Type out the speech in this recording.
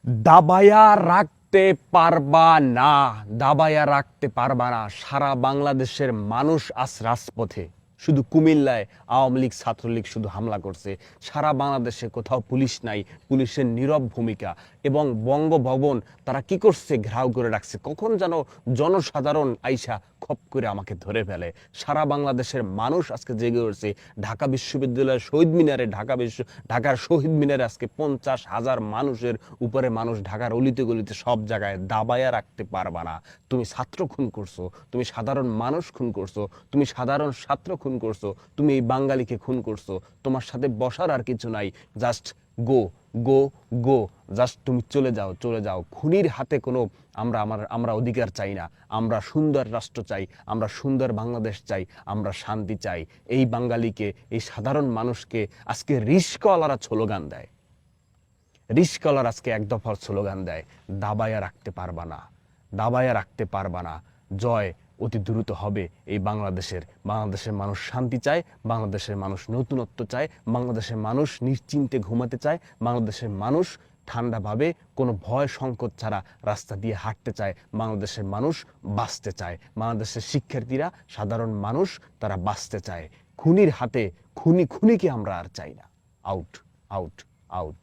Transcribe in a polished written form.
দাবায়া রাখতে পারবা না, দাবায়া রাখতে পারবা না। সারা বাংলাদেশের মানুষ আজ রাজপথে। শুধু কুমিল্লায় আওয়ামী লীগ ছাত্রলীগ শুধু হামলা করছে, সারা বাংলাদেশে কোথাও পুলিশ নাই, পুলিশের নীরব ভূমিকা। এবং বঙ্গভবন তারা কি করছে, ঘেরাও করে রাখছে, কখন যেন জনসাধারণ আইসা খপ করে আমাকে ধরে ফেলে। সারা বাংলাদেশের মানুষ আজকে জেগে উঠছে। ঢাকা বিশ্ববিদ্যালয়ের শহীদ মিনারে, ঢাকার শহীদ মিনারে আজকে 50,000 মানুষের উপরে মানুষ, ঢাকার অলিতে গলিতে সব জায়গায়। দাবায়া রাখতে পারবা না। তুমি ছাত্র খুন করছো, তুমি সাধারণ মানুষ খুন করছো, তুমি সাধারণ ছাত্র খুন করছো, তুমি এই বাঙালিকে খুন করছো। তোমার সাথে বসার আর কিছু নাই। জাস্ট গো গো গো, জাস্ট তুমি চলে যাও, চলে যাও। খুনির হাতে কোনো আমরা অধিকার চাই না। আমরা সুন্দর রাষ্ট্র চাই, আমরা সুন্দর বাংলাদেশ চাই, আমরা শান্তি চাই। এই বাঙালিকে, এই সাধারণ মানুষকে আজকে রিস্কাওয়ালারা স্লোগান দেয়, রিস্কাওয়ালার আজকে এক দফার স্লোগান দেয়, দাবায়া রাখতে পারবা না, দাবায়া রাখতে পারবা না। জয় অতি দ্রুত হবে এই বাংলাদেশের। বাংলাদেশের মানুষ শান্তি চায়, বাংলাদেশের মানুষ নতুনত্ব চায়, বাংলাদেশের মানুষ নিশ্চিন্তে ঘুমাতে চায়, বাংলাদেশের মানুষ ঠান্ডাভাবে কোনো ভয় সংকট ছাড়া রাস্তা দিয়ে হাঁটতে চায়, বাংলাদেশের মানুষ বাঁচতে চায়, বাংলাদেশের শিক্ষার্থীরা, সাধারণ মানুষ তারা বাঁচতে চায়। খুনির হাতে খুনিকে আমরা আর চাই না। Out, out, out.